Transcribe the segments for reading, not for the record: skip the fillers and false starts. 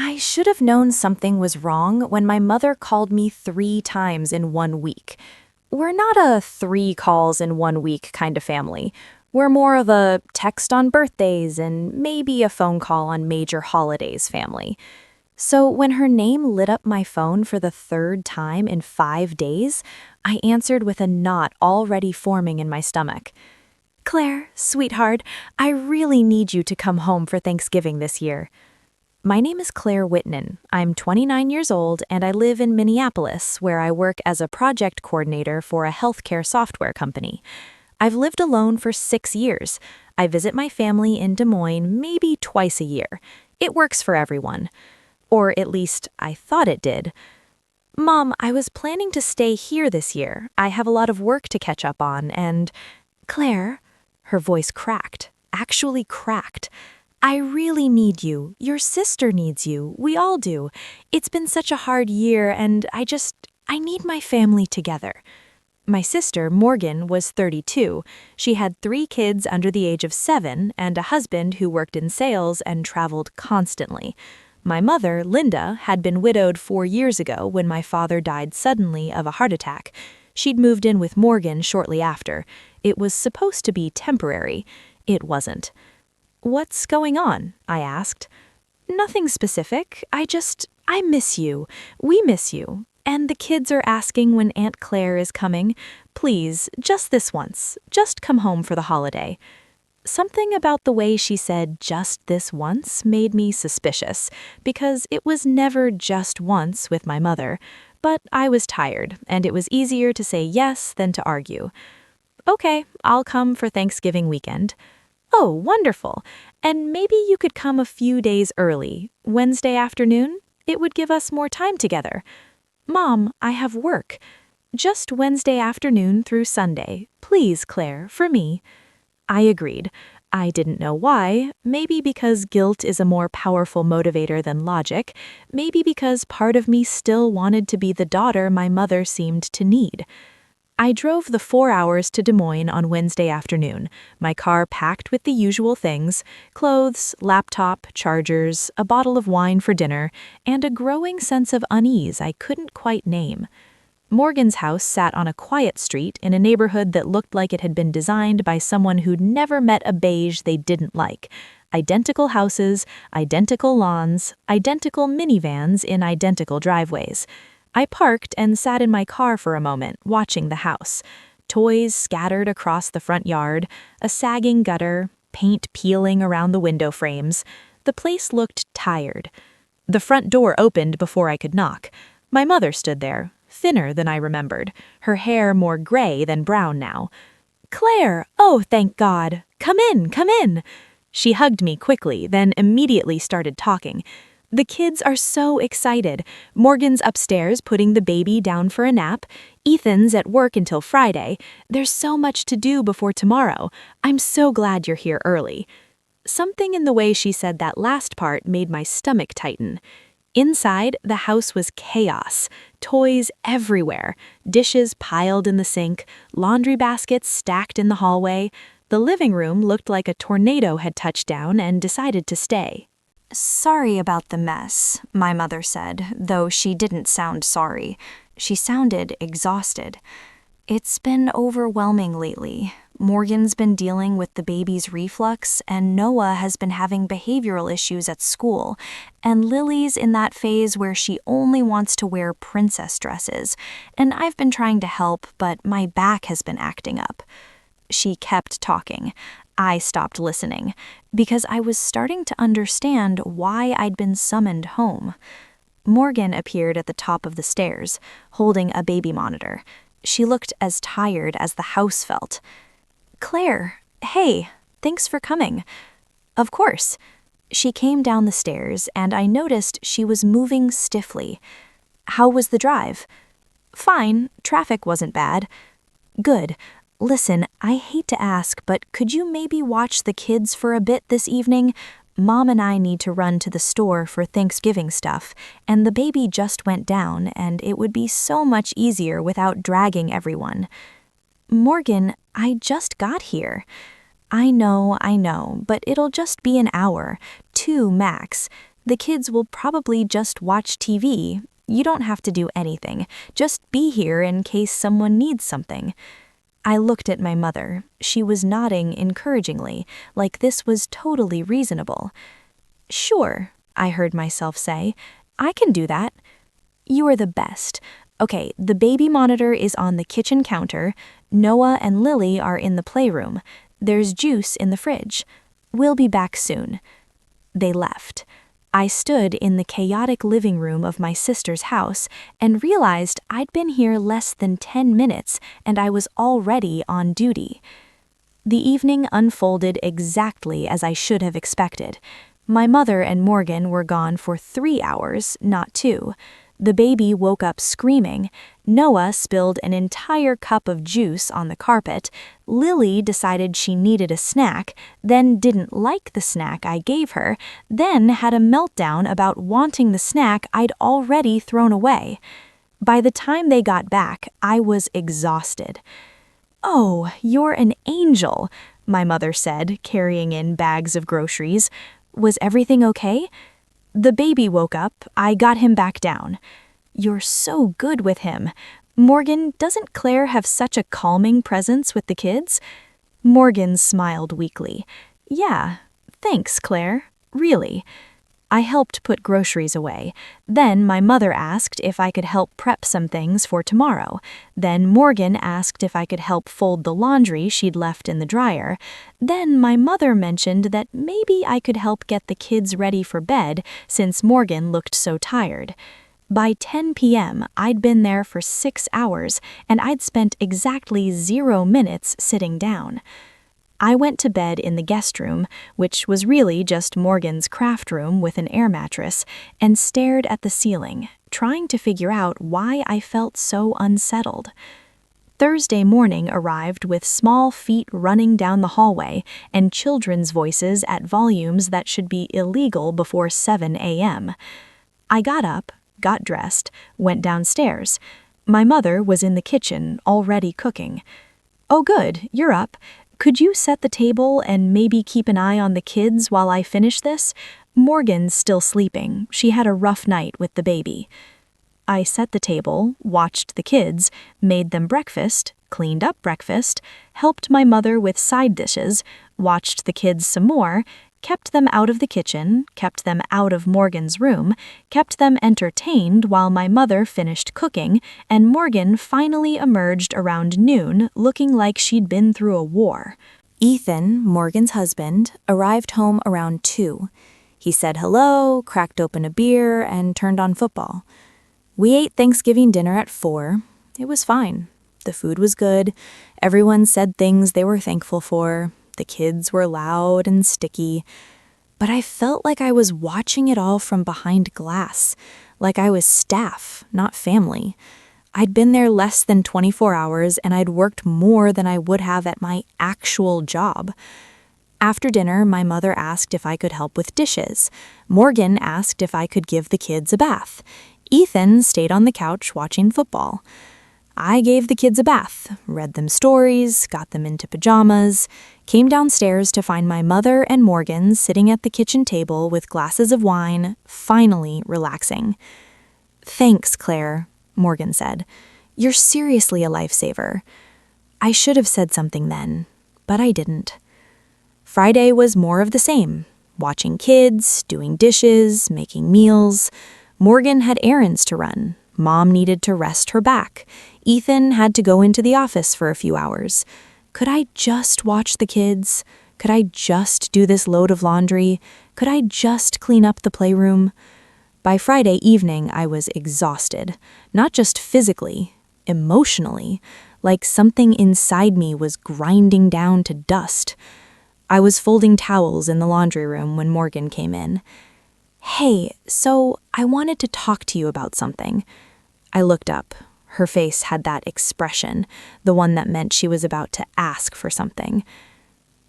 I should have known something was wrong when my mother called me 3 times in 1 week. We're not a 3 calls in 1 week kind of family. We're more of a text on birthdays and maybe a phone call on major holidays family. So when her name lit up my phone for the third time in 5 days, I answered with a knot already forming in my stomach. Claire, sweetheart, I really need you to come home for Thanksgiving this year. My name is Claire Whitnan. I'm 29 years old and I live in Minneapolis, where I work as a project coordinator for a healthcare software company. I've lived alone for 6 years. I visit my family in Des Moines maybe twice a year. It works for everyone. Or at least I thought it did. Mom, I was planning to stay here this year. I have a lot of work to catch up on and... Claire, her voice cracked, actually cracked. I really need you. Your sister needs you. We all do. It's been such a hard year and I need my family together. My sister, Morgan, was 32. She had 3 kids under the age of 7 and a husband who worked in sales and traveled constantly. My mother, Linda, had been widowed 4 years ago when my father died suddenly of a heart attack. She'd moved in with Morgan shortly after. It was supposed to be temporary. It wasn't. What's going on? I asked. Nothing specific. I miss you. We miss you. And the kids are asking when Aunt Claire is coming. Please, just this once. Just come home for the holiday. Something about the way she said just this once made me suspicious, because it was never just once with my mother. But I was tired, and it was easier to say yes than to argue. Okay, I'll come for Thanksgiving weekend. Oh, wonderful. And maybe you could come a few days early, Wednesday afternoon? It would give us more time together. Mom, I have work. Just Wednesday afternoon through Sunday. Please, Claire, for me. I agreed. I didn't know why. Maybe because guilt is a more powerful motivator than logic. Maybe because part of me still wanted to be the daughter my mother seemed to need. I drove the 4 hours to Des Moines on Wednesday afternoon, my car packed with the usual things: clothes, laptop, chargers, a bottle of wine for dinner, and a growing sense of unease I couldn't quite name. Morgan's house sat on a quiet street in a neighborhood that looked like it had been designed by someone who'd never met a beige they didn't like. Identical houses, identical lawns, identical minivans in identical driveways. I parked and sat in my car for a moment, watching the house. Toys scattered across the front yard, a sagging gutter, paint peeling around the window frames. The place looked tired. The front door opened before I could knock. My mother stood there, thinner than I remembered, her hair more gray than brown now. Claire! Oh, thank God! Come in, come in! She hugged me quickly, then immediately started talking. The kids are so excited. Morgan's upstairs putting the baby down for a nap. Ethan's at work until Friday. There's so much to do before tomorrow. I'm so glad you're here early. Something in the way she said that last part made my stomach tighten. Inside, the house was chaos. Toys everywhere. Dishes piled in the sink. Laundry baskets stacked in the hallway. The living room looked like a tornado had touched down and decided to stay. Sorry about the mess, my mother said, though she didn't sound sorry. She sounded exhausted. It's been overwhelming lately. Morgan's been dealing with the baby's reflux, and Noah has been having behavioral issues at school, and Lily's in that phase where she only wants to wear princess dresses, and I've been trying to help, but my back has been acting up. She kept talking. I stopped listening, because I was starting to understand why I'd been summoned home. Morgan appeared at the top of the stairs, holding a baby monitor. She looked as tired as the house felt. Claire, hey, thanks for coming. Of course. She came down the stairs, and I noticed she was moving stiffly. How was the drive? Fine, traffic wasn't bad. Good. Listen, I hate to ask, but could you maybe watch the kids for a bit this evening? Mom and I need to run to the store for Thanksgiving stuff, and the baby just went down, and it would be so much easier without dragging everyone. Morgan, I just got here. I know, but it'll just be an hour, 2 max. The kids will probably just watch TV. You don't have to do anything. Just be here in case someone needs something." I looked at my mother. She was nodding encouragingly, like this was totally reasonable. "Sure," I heard myself say. "I can do that." "You are the best. Okay, the baby monitor is on the kitchen counter. Noah and Lily are in the playroom. There's juice in the fridge. We'll be back soon." They left. I stood in the chaotic living room of my sister's house and realized I'd been here less than 10 minutes and I was already on duty. The evening unfolded exactly as I should have expected. My mother and Morgan were gone for 3 hours, not 2. The baby woke up screaming. Noah spilled an entire cup of juice on the carpet. Lily decided she needed a snack, then didn't like the snack I gave her, then had a meltdown about wanting the snack I'd already thrown away. By the time they got back, I was exhausted. "Oh, you're an angel," my mother said, carrying in bags of groceries. "Was everything okay?" "The baby woke up. I got him back down." "You're so good with him. Morgan, doesn't Claire have such a calming presence with the kids?" Morgan smiled weakly. "Yeah, thanks, Claire. Really." I helped put groceries away. Then my mother asked if I could help prep some things for tomorrow. Then Morgan asked if I could help fold the laundry she'd left in the dryer. Then my mother mentioned that maybe I could help get the kids ready for bed since Morgan looked so tired. By 10 p.m., I'd been there for 6 hours, and I'd spent exactly 0 minutes sitting down. I went to bed in the guest room, which was really just Morgan's craft room with an air mattress, and stared at the ceiling, trying to figure out why I felt so unsettled. Thursday morning arrived with small feet running down the hallway and children's voices at volumes that should be illegal before 7 a.m. I got up, got dressed, went downstairs. My mother was in the kitchen, already cooking. "Oh good, you're up. Could you set the table and maybe keep an eye on the kids while I finish this? Morgan's still sleeping. She had a rough night with the baby." I set the table, watched the kids, made them breakfast, cleaned up breakfast, helped my mother with side dishes, watched the kids some more, kept them out of the kitchen, kept them out of Morgan's room, kept them entertained while my mother finished cooking, and Morgan finally emerged around noon looking like she'd been through a war. Ethan, Morgan's husband, arrived home around 2. He said hello, cracked open a beer, and turned on football. We ate Thanksgiving dinner at 4. It was fine. The food was good. Everyone said things they were thankful for. The kids were loud and sticky, but I felt like I was watching it all from behind glass, like I was staff, not family. I'd been there less than 24 hours and I'd worked more than I would have at my actual job. After dinner, my mother asked if I could help with dishes. Morgan asked if I could give the kids a bath. Ethan stayed on the couch watching football. I gave the kids a bath, read them stories, got them into pajamas, came downstairs to find my mother and Morgan sitting at the kitchen table with glasses of wine, finally relaxing. "Thanks, Claire," Morgan said. "You're seriously a lifesaver." I should have said something then, but I didn't. Friday was more of the same, watching kids, doing dishes, making meals. Morgan had errands to run. Mom needed to rest her back. Ethan had to go into the office for a few hours. Could I just watch the kids? Could I just do this load of laundry? Could I just clean up the playroom? By Friday evening, I was exhausted. Not just physically, emotionally, like something inside me was grinding down to dust. I was folding towels in the laundry room when Morgan came in. "Hey, so I wanted to talk to you about something." I looked up. Her face had that expression, the one that meant she was about to ask for something.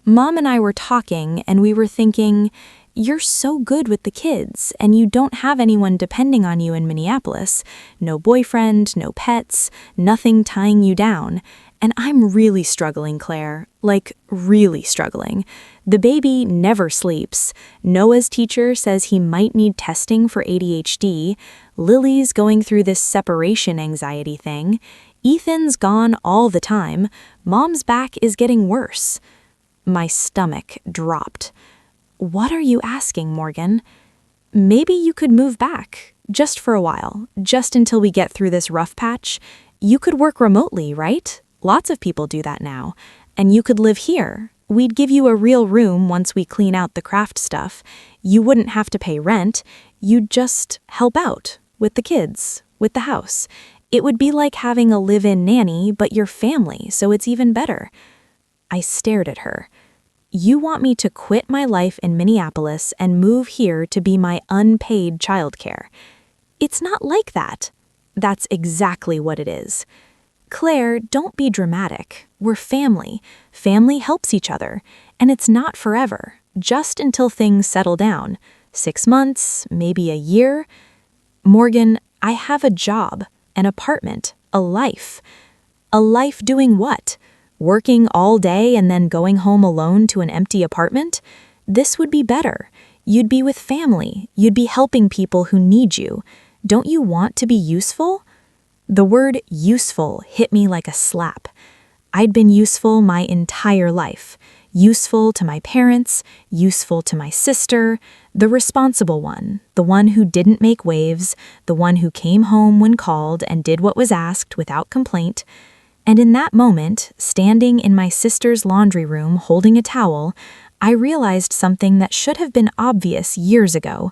"Mom and I were talking, and we were thinking, you're so good with the kids, and you don't have anyone depending on you in Minneapolis. No boyfriend, no pets, nothing tying you down. And I'm really struggling, Claire. Like, really struggling. The baby never sleeps. Noah's teacher says he might need testing for ADHD. Lily's going through this separation anxiety thing. Ethan's gone all the time. Mom's back is getting worse. My stomach dropped. What are you asking, Morgan? Maybe you could move back, just for a while, just until we get through this rough patch. You could work remotely, right? Lots of people do that now. And you could live here. We'd give you a real room once we clean out the craft stuff. You wouldn't have to pay rent. You'd just help out with the kids, with the house. It would be like having a live-in nanny, but your family, so it's even better. I stared at her. You want me to quit my life in Minneapolis and move here to be my unpaid childcare. It's not like that. That's exactly what it is. Claire, don't be dramatic. We're family. Family helps each other. And it's not forever, just until things settle down. 6 months, maybe a year. Morgan, I have a job, an apartment, a life. A life doing what? Working all day and then going home alone to an empty apartment? This would be better. You'd be with family. You'd be helping people who need you. Don't you want to be useful? The word useful hit me like a slap. I'd been useful my entire life. Useful to my parents, useful to my sister, the responsible one, the one who didn't make waves, the one who came home when called and did what was asked without complaint. And in that moment, standing in my sister's laundry room holding a towel, I realized something that should have been obvious years ago.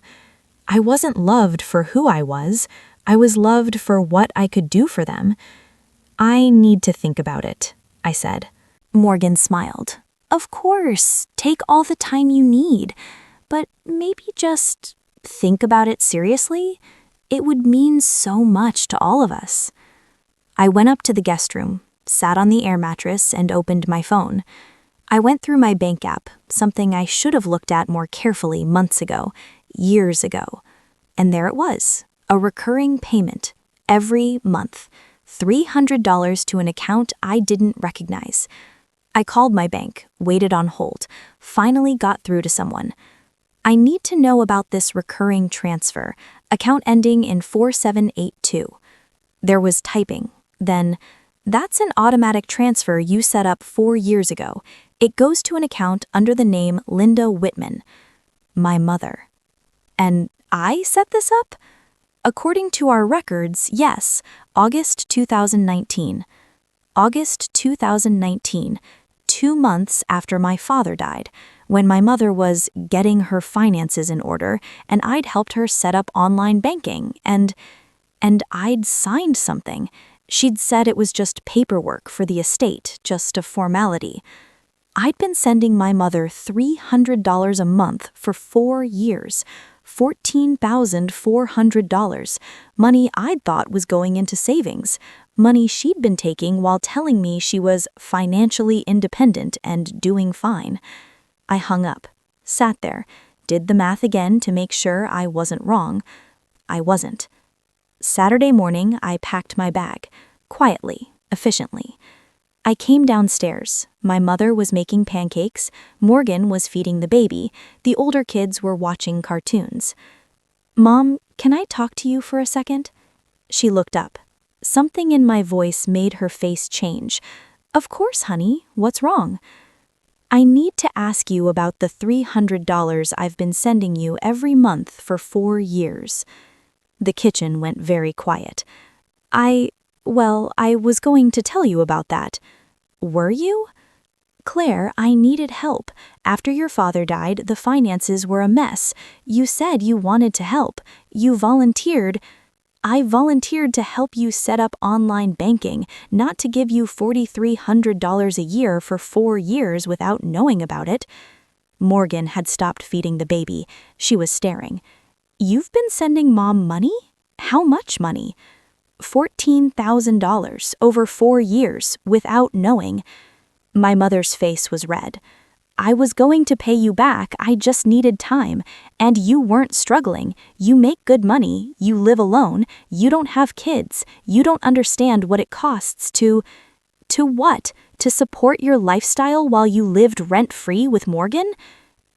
I wasn't loved for who I was loved for what I could do for them. I need to think about it, I said. Morgan smiled. Of course, take all the time you need, but maybe just think about it seriously. It would mean so much to all of us. I went up to the guest room, sat on the air mattress, and opened my phone. I went through my bank app, something I should have looked at more carefully months ago, years ago. And there it was, a recurring payment, every month, $300 to an account I didn't recognize. I called my bank, waited on hold, finally got through to someone. I need to know about this recurring transfer, account ending in 4782. There was typing. Then, that's an automatic transfer you set up 4 years ago. It goes to an account under the name Linda Whitman, my mother. And I set this up? According to our records, yes, August 2019. August 2019, 2 months after my father died, when my mother was getting her finances in order and I'd helped her set up online banking and I'd signed something. She'd said it was just paperwork for the estate, just a formality. I'd been sending my mother $300 a month for 4 years, $14,400, money I'd thought was going into savings, money she'd been taking while telling me she was financially independent and doing fine. I hung up, sat there, did the math again to make sure I wasn't wrong. I wasn't. Saturday morning, I packed my bag, quietly, efficiently. I came downstairs. My mother was making pancakes, Morgan was feeding the baby, the older kids were watching cartoons. Mom, can I talk to you for a second? She looked up. Something in my voice made her face change. Of course, honey, what's wrong? I need to ask you about the $300 I've been sending you every month for 4 years. The kitchen went very quiet. I was going to tell you about that. Were you? Claire, I needed help. After your father died, the finances were a mess. You said you wanted to help. You volunteered. I volunteered to help you set up online banking, not to give you $4,300 a year for 4 years without knowing about it. Morgan had stopped feeding the baby. She was staring. You've been sending Mom money? How much money? $14,000 over 4 years without knowing. My mother's face was red. I was going to pay you back, I just needed time. And you weren't struggling. You make good money. You live alone. You don't have kids. You don't understand what it costs to what? To support your lifestyle while you lived rent-free with Morgan?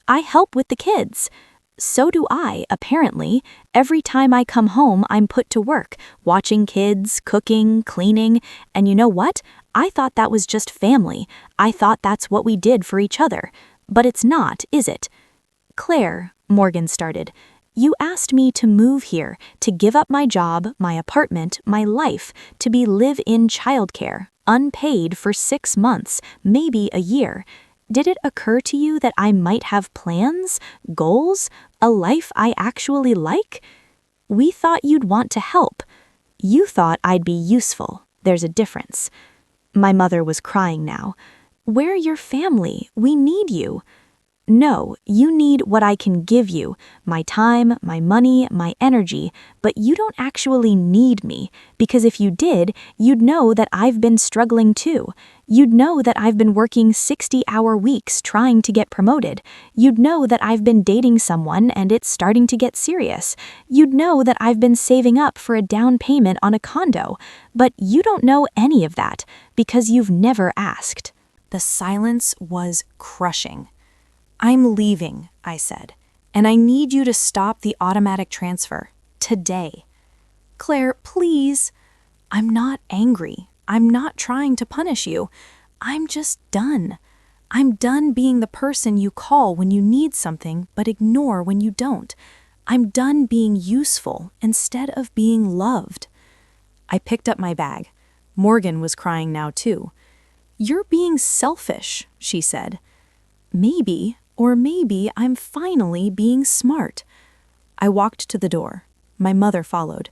I help with the kids. So do I, apparently. Every time I come home, I'm put to work, watching kids, cooking, cleaning, and you know what? I thought that was just family. I thought that's what we did for each other. But it's not, is it? Claire, Morgan started, you asked me to move here, to give up my job, my apartment, my life, to be live-in childcare, unpaid for 6 months, maybe a year. Did it occur to you that I might have plans, goals, a life I actually like? We thought you'd want to help. You thought I'd be useful. There's a difference. My mother was crying now. We're your family. We need you. No, you need what I can give you, my time, my money, my energy, but you don't actually need me, because if you did, you'd know that I've been struggling too. You'd know that I've been working 60-hour weeks trying to get promoted. You'd know that I've been dating someone and it's starting to get serious. You'd know that I've been saving up for a down payment on a condo. But you don't know any of that, because you've never asked. The silence was crushing. I'm leaving, I said, and I need you to stop the automatic transfer. Today. Claire, please. I'm not angry. I'm not trying to punish you. I'm just done. I'm done being the person you call when you need something but ignore when you don't. I'm done being useful instead of being loved. I picked up my bag. Morgan was crying now too. You're being selfish, she said. Maybe. Or maybe I'm finally being smart. I walked to the door. My mother followed.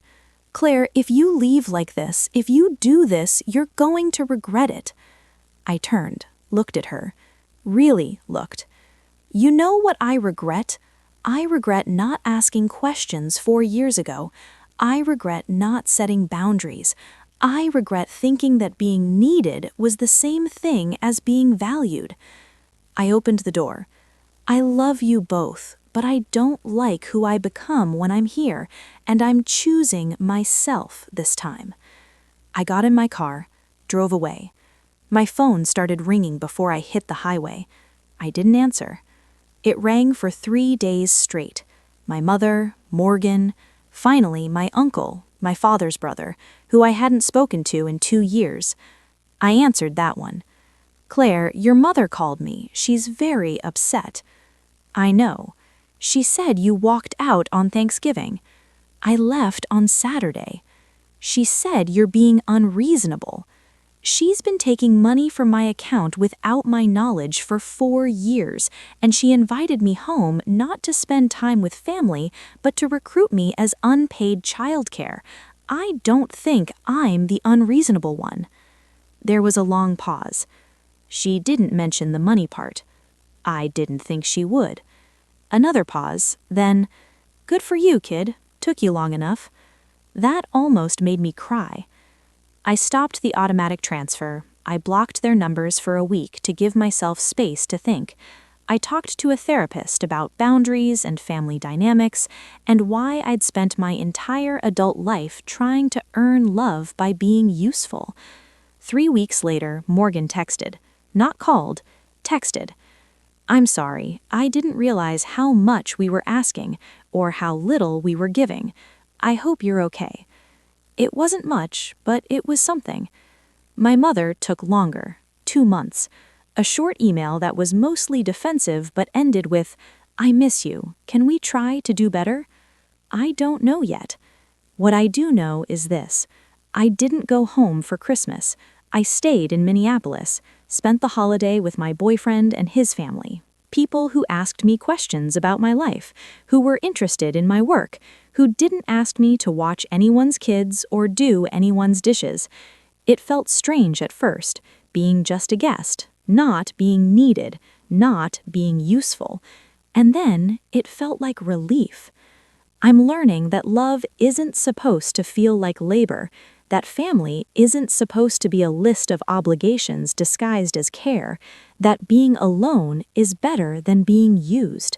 Claire, if you leave like this, if you do this, you're going to regret it. I turned, looked at her. Really looked. You know what I regret? I regret not asking questions 4 years ago. I regret not setting boundaries. I regret thinking that being needed was the same thing as being valued. I opened the door. I love you both, but I don't like who I become when I'm here, and I'm choosing myself this time. I got in my car, drove away. My phone started ringing before I hit the highway. I didn't answer. It rang for 3 days straight. My mother, Morgan, finally my uncle, my father's brother, who I hadn't spoken to in 2 years. I answered that one. Claire, your mother called me. She's very upset. I know. She said you walked out on Thanksgiving. I left on Saturday. She said you're being unreasonable. She's been taking money from my account without my knowledge for 4 years, and she invited me home not to spend time with family, but to recruit me as unpaid childcare. I don't think I'm the unreasonable one. There was a long pause. She didn't mention the money part. I didn't think she would. Another pause, then, good for you, kid. Took you long enough. That almost made me cry. I stopped the automatic transfer. I blocked their numbers for a week to give myself space to think. I talked to a therapist about boundaries and family dynamics and why I'd spent my entire adult life trying to earn love by being useful. 3 weeks later, Morgan texted. Not called, texted. I'm sorry, I didn't realize how much we were asking or how little we were giving. I hope you're okay. It wasn't much, but it was something. My mother took longer, 2 months. A short email that was mostly defensive but ended with, I miss you. Can we try to do better? I don't know yet. What I do know is this. I didn't go home for Christmas. I stayed in Minneapolis, spent the holiday with my boyfriend and his family. People who asked me questions about my life, who were interested in my work, who didn't ask me to watch anyone's kids or do anyone's dishes. It felt strange at first, being just a guest, not being needed, not being useful. And then it felt like relief. I'm learning that love isn't supposed to feel like labor, that family isn't supposed to be a list of obligations disguised as care, that being alone is better than being used.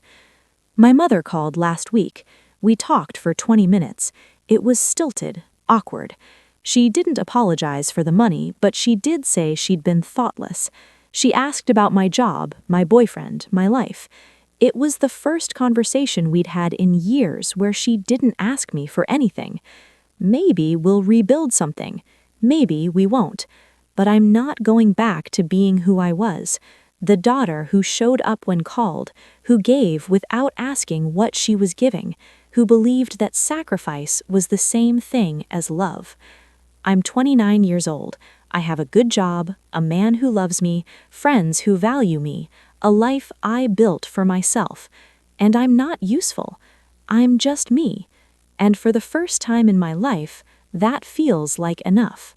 My mother called last week. We talked for 20 minutes. It was stilted, awkward. She didn't apologize for the money, but she did say she'd been thoughtless. She asked about my job, my boyfriend, my life. It was the first conversation we'd had in years where she didn't ask me for anything. Maybe we'll rebuild something. Maybe we won't. But I'm not going back to being who I was. The daughter who showed up when called, who gave without asking what she was giving, who believed that sacrifice was the same thing as love. I'm 29 years old. I have a good job, a man who loves me, friends who value me, a life I built for myself. And I'm not useful. I'm just me. And for the first time in my life, that feels like enough.